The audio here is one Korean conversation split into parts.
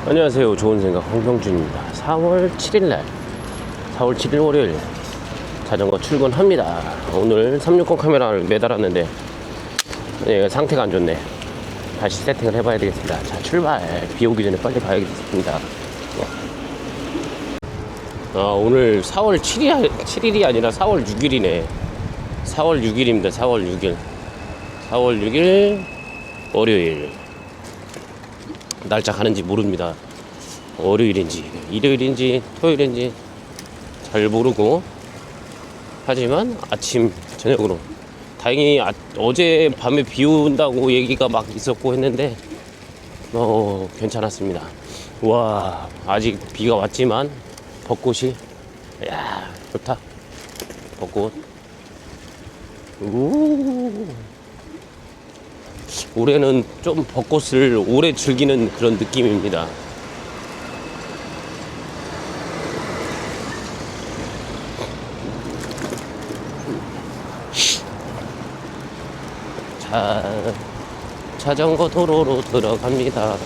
안녕하세요. 좋은 생각 황병준입니다. 4월 7일날 4월 7일 월요일 자전거 출근합니다. 오늘 360 카메라를 매달았는데 얘가 상태가 안 좋네. 다시 세팅을 해봐야 되겠습니다. 자, 출발. 비 오기 전에 빨리 가야겠습니다. 오늘 4월 7일이 아니라 4월 6일이네 4월 6일입니다 4월 6일 4월 6일 월요일. 날짜 가는지 모릅니다. 월요일인지 일요일인지 토요일인지 잘 모르고, 하지만 아침 저녁으로 다행히 어제 밤에 비 온다고 얘기가 막 있었고 했는데 괜찮았습니다. 와, 아직 비가 왔지만 벚꽃이 야 좋다. 벚꽃. 올해는 좀 벚꽃을 오래 즐기는 그런 느낌입니다. 자전거 도로로 들어갑니다.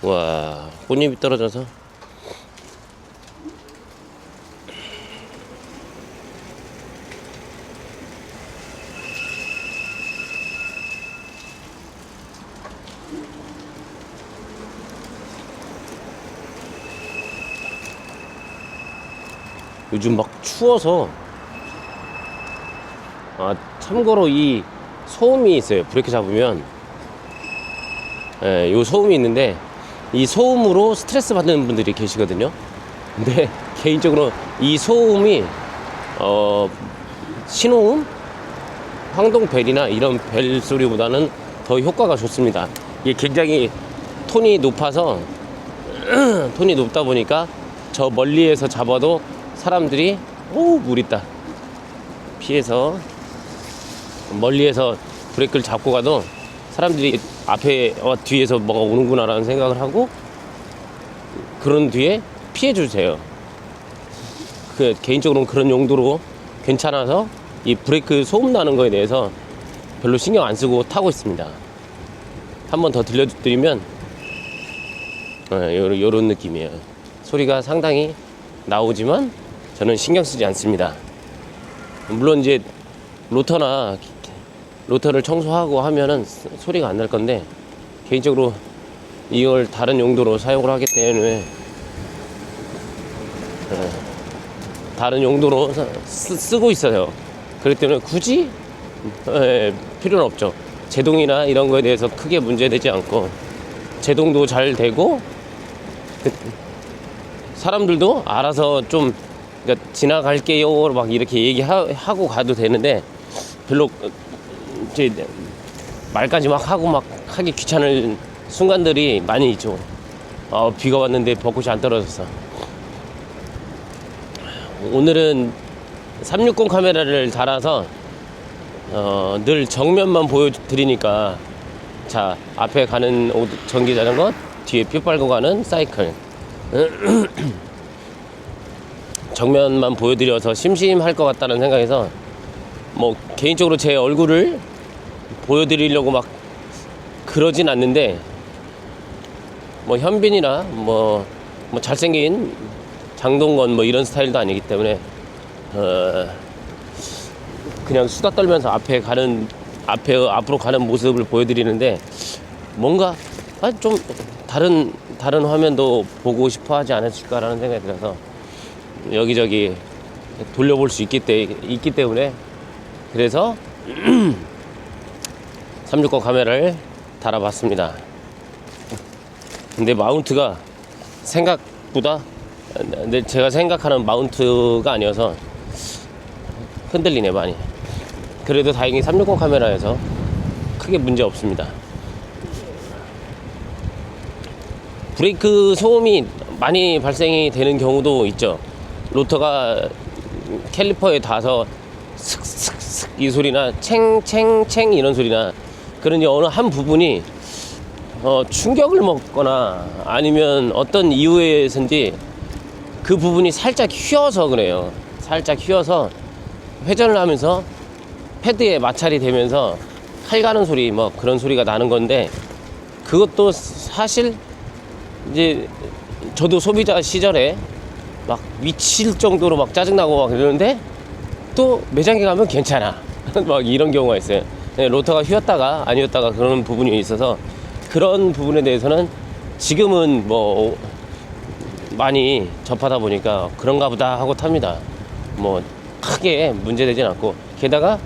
와, 꽃잎이 떨어져서 요즘 막 추워서. 참고로 이 소음이 있어요. 브레이크 잡으면 요 소음이 있는데, 이 소음으로 스트레스 받는 분들이 계시거든요. 근데 개인적으로 이 소음이 신호음, 황동벨이나 이런 벨 소리보다는 더 효과가 좋습니다. 이게 굉장히 톤이 높아서 톤이 높다 보니까 저 멀리에서 잡아도 사람들이 물 있다 피해서, 멀리에서 브레이크를 잡고 가도 사람들이 앞에 뒤에서 뭐가 오는구나 라는 생각을 하고 그런 뒤에 피해 주세요. 개인적으로는 그런 용도로 괜찮아서 이 브레이크 소음 나는 거에 대해서 별로 신경 안 쓰고 타고 있습니다. 한 번 더 들려드리면 요런 느낌이에요. 소리가 상당히 나오지만 저는 신경 쓰지 않습니다. 물론 이제 로터를 청소하고 하면은 소리가 안 날 건데, 개인적으로 이걸 다른 용도로 사용을 하기 때문에 다른 용도로 쓰고 있어요. 그렇기 때문에 굳이 필요는 없죠. 제동이나 이런 거에 대해서 크게 문제되지 않고, 제동도 잘 되고 사람들도 알아서 좀 그러니까 지나갈게요 막 이렇게 얘기하고 가도 되는데, 별로 이제 말까지 막 하고 막 하기 귀찮은 순간들이 많이 있죠. 비가 왔는데 벚꽃이 안 떨어졌어. 오늘은 360 카메라를 달아서 늘 정면만 보여드리니까, 자, 앞에 가는 전기자전거, 뒤에 피 빨고 가는 사이클 정면만 보여드려서 심심할 것 같다는 생각에서, 뭐 개인적으로 제 얼굴을 보여드리려고 막 그러진 않는데, 뭐 현빈이나 뭐 잘생긴 장동건 뭐 이런 스타일도 아니기 때문에 그냥 수다 떨면서 앞으로 가는 모습을 보여드리는데, 뭔가 좀 다른 화면도 보고 싶어 하지 않으실까라는 생각이 들어서 여기저기 돌려볼 수 있기 때문에, 그래서 360 카메라를 달아봤습니다. 근데 마운트가 생각보다 제가 생각하는 마운트가 아니어서 흔들리네 많이. 그래도 다행히 360 카메라에서 크게 문제 없습니다. 브레이크 소음이 많이 발생이 되는 경우도 있죠. 로터가 캘리퍼에 닿아서 슥슥슥 이 소리나 챙챙챙 이런 소리나 그러니 어느 한 부분이 충격을 먹거나 아니면 어떤 이유에선지 그 부분이 살짝 휘어서 그래요. 살짝 휘어서 회전을 하면서 패드에 마찰이 되면서 칼 가는 소리 뭐 그런 소리가 나는 건데, 그것도 사실 이제 저도 소비자 시절에 막 미칠 정도로 막 짜증나고 막 이러는데 또 매장에 가면 괜찮아 막 이런 경우가 있어요. 네, 로터가 휘었다가 아니었다가 그런 부분이 있어서 그런 부분에 대해서는 지금은 뭐 많이 접하다 보니까 그런가 보다 하고 탑니다. 뭐 크게 문제되진 않고, 게다가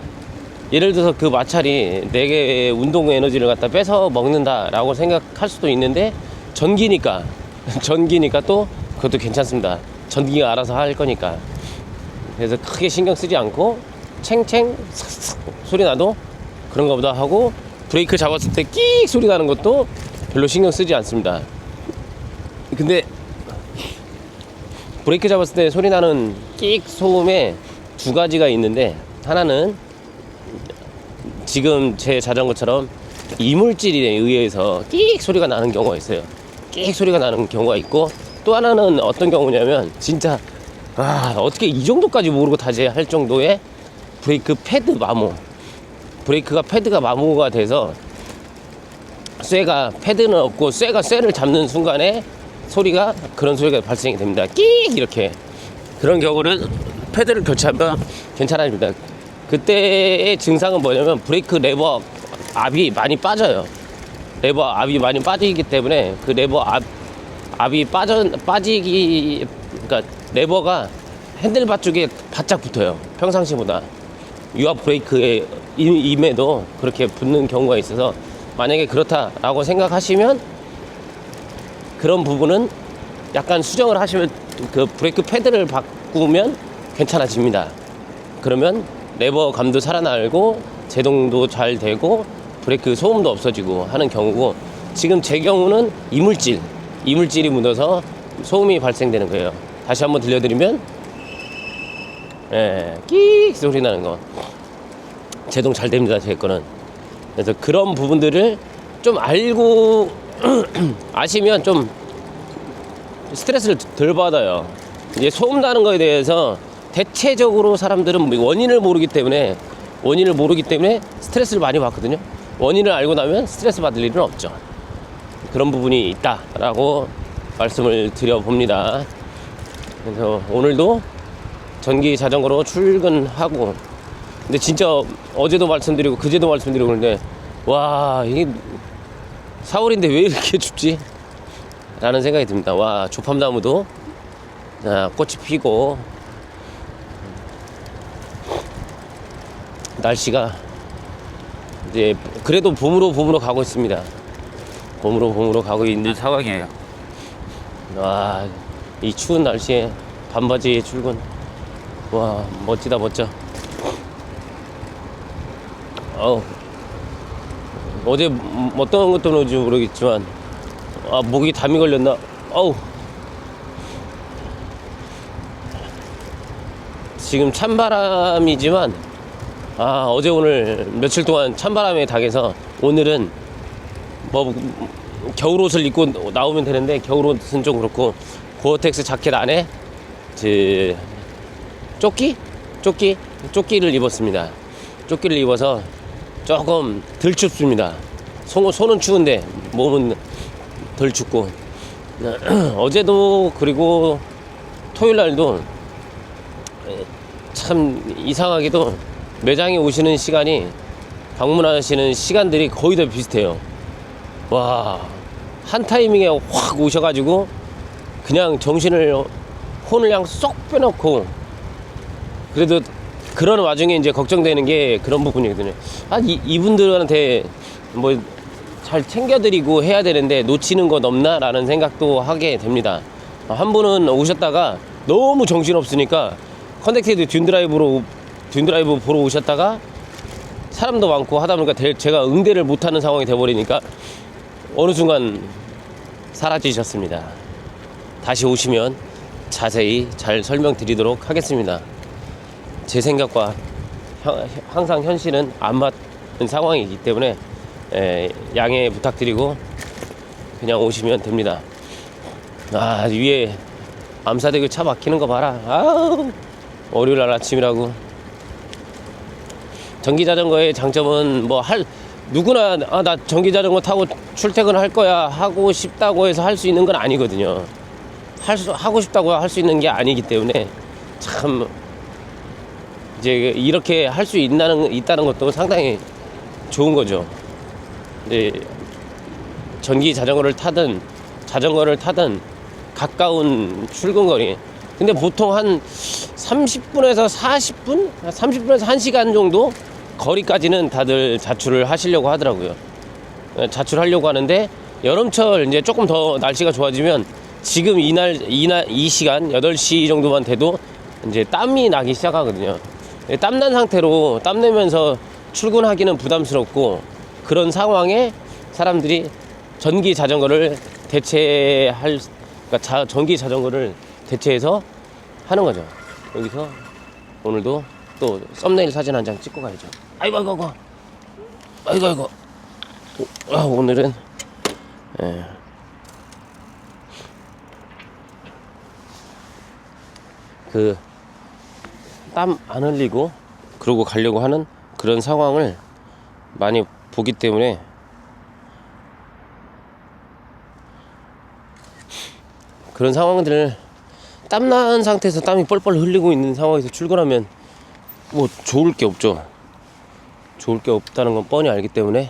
예를 들어서 그 마찰이 내게 운동 에너지를 갖다 뺏어 먹는다 라고 생각할 수도 있는데, 전기니까 또 그것도 괜찮습니다. 전기가 알아서 할 거니까. 그래서 크게 신경 쓰지 않고 챙챙 삭삭 소리 나도 그런가 보다 하고, 브레이크 잡았을 때 끽 소리 나는 것도 별로 신경 쓰지 않습니다. 근데 브레이크 잡았을 때 소리 나는 끽 소음에 두 가지가 있는데, 하나는 지금 제 자전거처럼 이물질에 의해서 끽 소리가 나는 경우가 있어요. 끽 소리가 나는 경우가 있고, 또 하나는 어떤 경우냐면 진짜 어떻게 이 정도까지 모르고 타지 할 정도의 브레이크 패드 마모, 브레이크가 패드가 마모가 돼서 쇠가, 패드는 없고 쇠가 쇠를 잡는 순간에 그런 소리가 발생이 됩니다. 끽 이렇게. 그런 경우는 패드를 교체하면 괜찮아집니다. 그때의 증상은 뭐냐면 브레이크 레버 압이 많이 빠져요. 레버 압이 많이 빠지기 때문에 그 레버 압이 빠지기, 그러니까 레버가 핸들바 쪽에 바짝 붙어요. 평상시보다. 유압 브레이크에 임에도 그렇게 붙는 경우가 있어서, 만약에 그렇다라고 생각하시면 그런 부분은 약간 수정을 하시면, 그 브레이크 패드를 바꾸면 괜찮아집니다. 그러면 레버 감도 살아나고 제동도 잘 되고 브레이크 소음도 없어지고 하는 경우고, 지금 제 경우는 이물질이 묻어서 소음이 발생되는 거예요. 다시 한번 들려드리면, 끽 소리 나는 거. 제동 잘 됩니다, 제 거는. 그래서 그런 부분들을 좀 알고 아시면 좀 스트레스를 덜 받아요. 이제 소음 나는 거에 대해서 대체적으로 사람들은 원인을 모르기 때문에 스트레스를 많이 받거든요. 원인을 알고 나면 스트레스 받을 일은 없죠. 그런 부분이 있다라고 말씀을 드려봅니다. 그래서 오늘도 전기 자전거로 출근하고, 근데 진짜 어제도 말씀드리고 그제도 말씀드리고 그러는데, 와, 이게 4월인데 왜 이렇게 춥지? 라는 생각이 듭니다. 와, 조팝나무도 꽃이 피고, 날씨가 이제 그래도 봄으로 가고 있습니다. 봄으로 가고 있는 상황이에요. 와, 이 추운 날씨에 반바지에 출근. 와, 멋지다, 멋져. 어제 어떤 것 때문인지 모르겠지만 목이 담이 걸렸나. 지금 찬바람이지만 어제 오늘 며칠 동안 찬바람에 당해서, 오늘은 뭐 겨울옷을 입고 나오면 되는데 겨울옷은 좀 그렇고, 고어텍스 자켓 안에 조끼를 입었습니다. 조끼를 입어서 조금 덜 춥습니다. 손은 추운데 몸은 덜 춥고. 어제도 그리고 토요일날도 참 이상하게도 매장에 오시는 시간이, 방문하시는 시간들이 거의 다 비슷해요. 와, 한 타이밍에 확 오셔가지고 그냥 혼을 그냥 쏙 빼놓고, 그래도 그런 와중에 이제 걱정되는 게 그런 부분이거든요. 이분들한테 뭐 잘 챙겨드리고 해야 되는데 놓치는 것 없나? 라는 생각도 하게 됩니다. 한 분은 오셨다가 너무 정신없으니까 컨택티드 듄드라이브 보러 오셨다가 사람도 많고 하다 보니까 제가 응대를 못하는 상황이 돼버리니까 어느 순간 사라지셨습니다. 다시 오시면 자세히 잘 설명드리도록 하겠습니다. 제 생각과 항상 현실은 안 맞는 상황이기 때문에 양해 부탁드리고 그냥 오시면 됩니다. 위에 암사대교 차 막히는 거 봐라. 월요일날 아침이라고. 전기자전거의 장점은 누구나 나 전기자전거 타고 출퇴근할 거야 하고 싶다고 해서 할 수 있는 건 아니거든요. 하고 싶다고 할 수 있는 게 아니기 때문에 참 이제 이렇게 할 수 있다는 것도 상당히 좋은 거죠. 이제 전기 자전거를 타든 가까운 출근거리. 근데 보통 한 30분에서 40분? 30분에서 1시간 정도 거리까지는 다들 자출을 하시려고 하더라고요. 자출하려고 하는데 여름철 이제 조금 더 날씨가 좋아지면 지금 이 시간 8시 정도만 돼도 이제 땀이 나기 시작하거든요. 땀난 상태로 땀내면서 출근하기는 부담스럽고 그런 상황에 사람들이 전기 자전거를 전기 자전거를 대체해서 하는 거죠. 여기서 오늘도 또 썸네일 사진 한 장 찍고 가야죠. 아이고. 오늘은 땀 안 흘리고 그러고 가려고 하는 그런 상황을 많이 보기 때문에 그런 상황들을 땀난 상태에서 땀이 뻘뻘 흘리고 있는 상황에서 출근하면 좋을 게 없죠. 좋을 게 없다는 건 뻔히 알기 때문에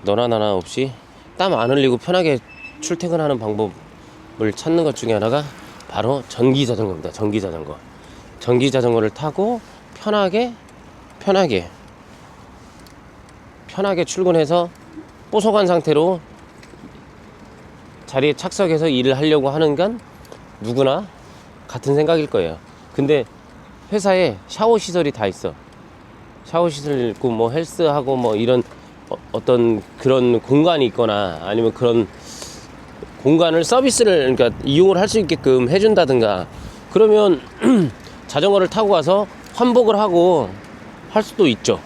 너나 나나 없이 땀 안 흘리고 편하게 출퇴근하는 방법을 찾는 것 중에 하나가 바로 전기자전거입니다. 전기자전거를 타고 편하게 출근해서 뽀송한 상태로 자리에 착석해서 일을 하려고 하는 건 누구나 같은 생각일 거예요. 근데 회사에 샤워 시설이 다 있어. 샤워 시설 있고 헬스하고 이런 어떤 그런 공간이 있거나 아니면 그런 공간을 서비스를 그러니까 이용을 할 수 있게끔 해준다든가 그러면 자전거를 타고 가서 환복을 하고 할 수도 있죠.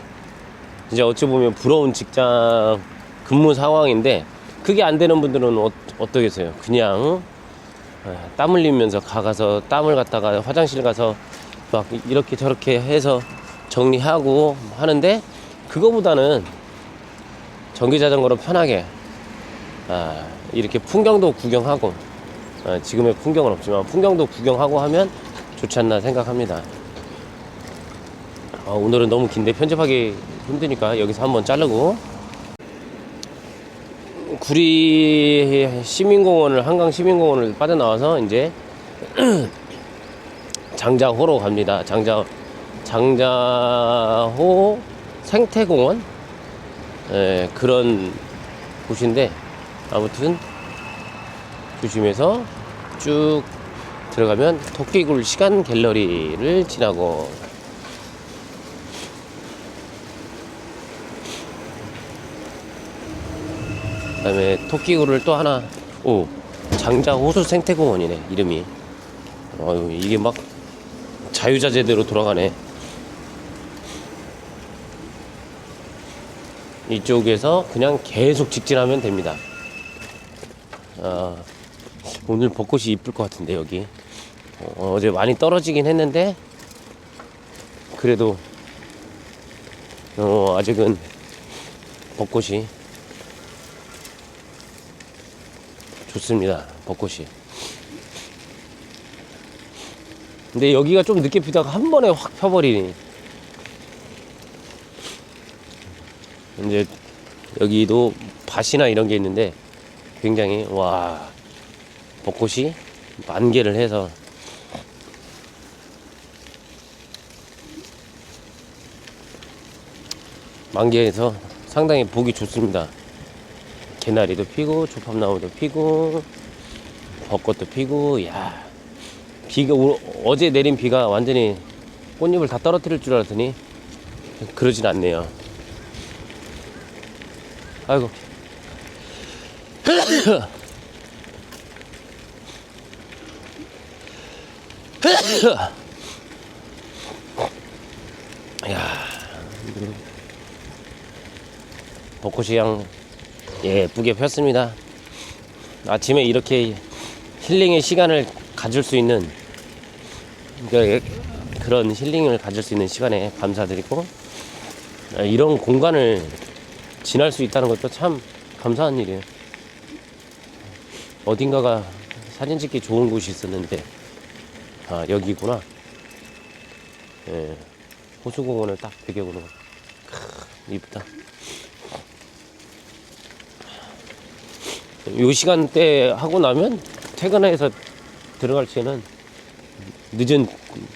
이제 어찌 보면 부러운 직장 근무 상황인데 그게 안 되는 분들은 어떠겠어요? 그냥 땀 흘리면서 가서 땀을 갖다가 화장실 가서 막 이렇게 저렇게 해서 정리하고 하는데 그거보다는 전기자전거로 편하게 이렇게 풍경도 구경하고 지금의 풍경은 없지만 풍경도 구경하고 하면 좋지 않나 생각합니다. 오늘은 너무 긴데 편집하기 힘드니까 여기서 한번 자르고 구리 시민공원을 한강 시민공원을 빠져나와서 이제 장자호로 갑니다. 장자호 생태공원 그런 곳인데 아무튼 조심해서 쭉 들어가면 토끼굴 시간 갤러리를 지나고 그 다음에 토끼굴을 또 하나 장자호수 생태공원이네 이름이. 이게 막 자유자재대로 돌아가네. 이쪽에서 그냥 계속 직진하면 됩니다. 오늘 벚꽃이 이쁠 것 같은데 여기 어제 많이 떨어지긴 했는데 그래도 아직은 벚꽃이 좋습니다. 벚꽃이. 근데 여기가 좀 늦게 피다가 한 번에 확 펴버리니 이제 여기도 밭이나 이런 게 있는데 굉장히 벚꽃이 만개를 해서 만개해서 상당히 보기 좋습니다. 개나리도 피고 조팝나무도 피고 벚꽃도 피고 비가 어제 내린 비가 완전히 꽃잎을 다 떨어뜨릴 줄 알았더니 그러진 않네요. 아이고 벚꽃이 그냥 예쁘게 폈습니다. 아침에 이렇게 힐링의 시간을 가질 수 있는 그런 힐링을 가질 수 있는 시간에 감사드리고, 이런 공간을 지날 수 있다는 것도 참 감사한 일이에요. 어딘가가 사진 찍기 좋은 곳이 있었는데, 아, 여기구나. 예, 호수공원을 딱 배경으로. 이쁘다. 요 시간대 하고 나면 퇴근해서 들어갈 때는 늦은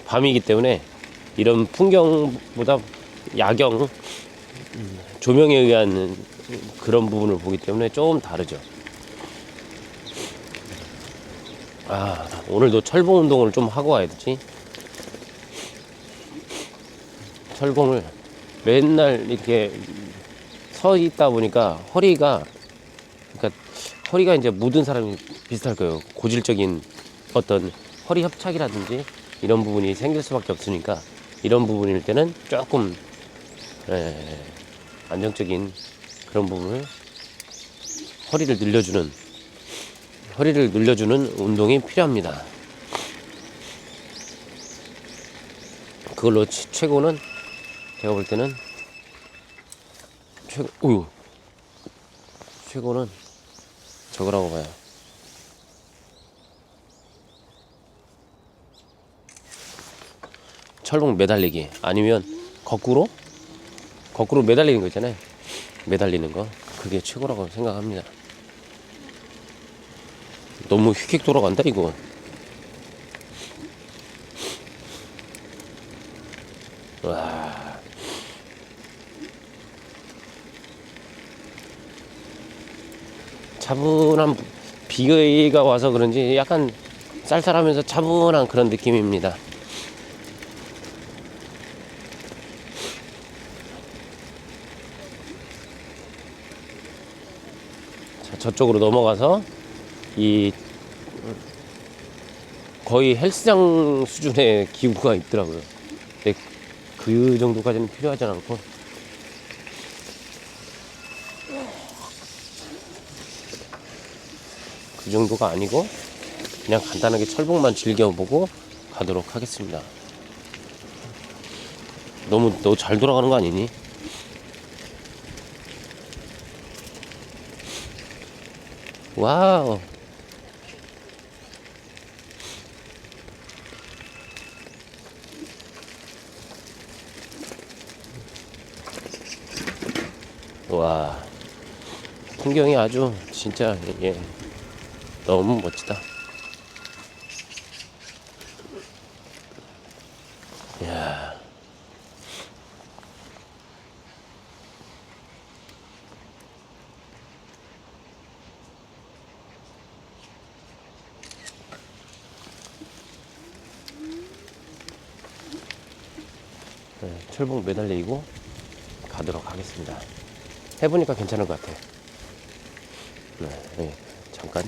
밤이기 때문에 이런 풍경보다 야경, 조명에 의한 그런 부분을 보기 때문에 좀 다르죠. 아, 오늘도 철봉 운동을 좀 하고 와야 되지. 철봉을 맨날 이렇게 서 있다 보니까 허리가 이제 모든 사람이 비슷할 거예요. 고질적인 어떤 허리 협착이라든지 이런 부분이 생길 수밖에 없으니까, 이런 부분일 때는 조금 안정적인 그런 부분을 허리를 늘려주는 운동이 필요합니다. 그걸로 최고는 제가 볼 때는 최고는 저거라고 봐요. 철봉 매달리기, 아니면 거꾸로 매달리는 거 있잖아요. 매달리는 거, 그게 최고라고 생각합니다. 너무 휙휙 돌아간다 이거. 와, 차분한 비가 와서 그런지 약간 쌀쌀하면서 차분한 그런 느낌입니다. 자, 저쪽으로 넘어가서 이 거의 헬스장 수준의 기구가 있더라고요. 근데 그 정도까지는 필요하지 않고, 그 정도가 아니고 그냥 간단하게 철봉만 즐겨보고 가도록 하겠습니다. 너무 잘 돌아가는 거 아니니? 와우. 와, 풍경이 아주 진짜 너무 멋지다. 이야. 철봉 매달리고 가도록 하겠습니다. 해보니까 괜찮은 것 같아요. 잠깐.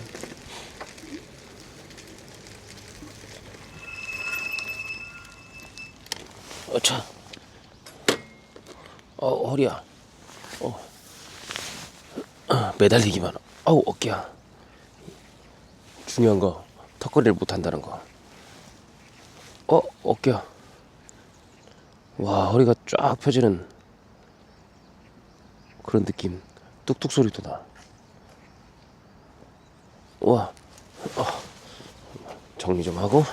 어차. 허리야. 매달리기만. 어깨야. 중요한 거, 턱걸이를 못 한다는 거. 어깨야. 와, 허리가 쫙 펴지는 그런 느낌. 뚝뚝 소리도 나. 와, 정리 좀 하고.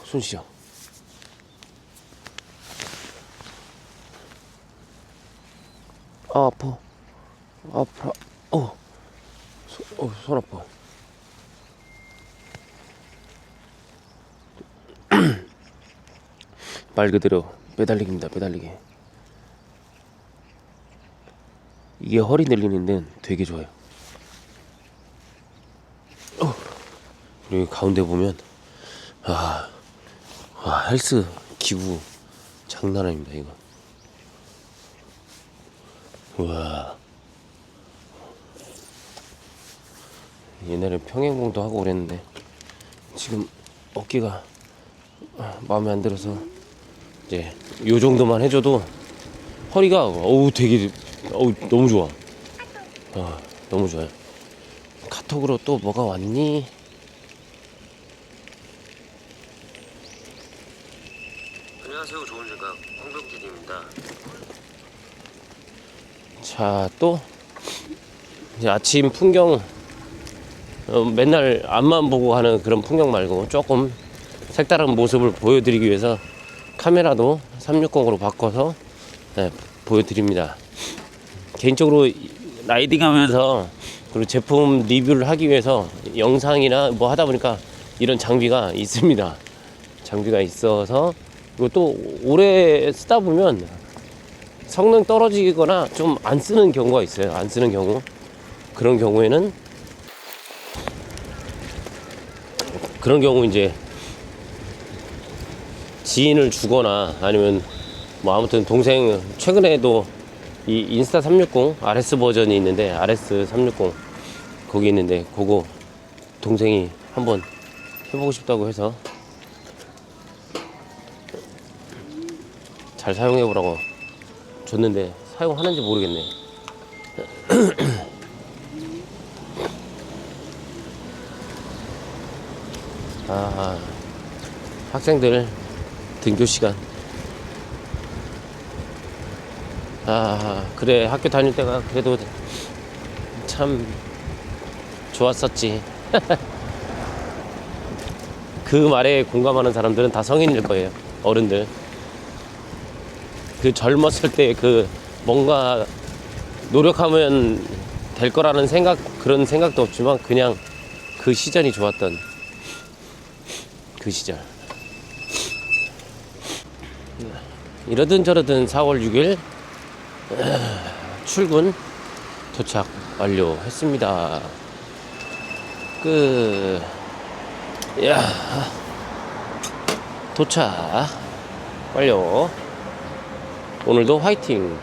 손 쉬어. 아파. 손 아파. 말 그대로 매달리기입니다. 매달리기. 이게 허리 늘리는 데는 되게 좋아요. 여기 가운데 보면 헬스 기구 장난 아닙니다 이거. 우와. 옛날에 평행봉도 하고 그랬는데 지금 어깨가 마음에 안 들어서 이제 요 정도만 해줘도 허리가 되게 어우, 너무 좋아. 너무 좋아요. 카톡으로 또 뭐가 왔니? 안녕하세요. 좋은 생각 홍병진입니다. 자, 또 이제 아침 풍경, 맨날 앞만 보고 하는 그런 풍경 말고 조금 색다른 모습을 보여드리기 위해서 카메라도 360으로 바꿔서 보여드립니다. 개인적으로 라이딩하면서 그리고 제품 리뷰를 하기 위해서 영상이나 뭐 하다 보니까 이런 장비가 있습니다. 장비가 있어서, 그리고 또 오래 쓰다 보면 성능 떨어지거나 좀 안 쓰는 경우가 있어요. 안 쓰는 경우. 그런 경우에는 이제 지인을 주거나 아니면 뭐 아무튼 동생, 최근에도 이 인스타 360 RS 버전이 있는데, RS 360 거기 있는데, 그거 동생이 한번 해보고 싶다고 해서 잘 사용해보라고 줬는데 사용하는지 모르겠네. 학생들 등교 시간. 그래, 학교 다닐 때가 그래도 참 좋았었지. 그 말에 공감하는 사람들은 다 성인일 거예요. 어른들. 그 젊었을 때 그 뭔가 노력하면 될 거라는 그런 생각도 없지만 그냥 그 시절이 좋았던 그 시절. 이러든 저러든 4월 6일 출근 도착 완료했습니다. 도착 완료. 오늘도 화이팅.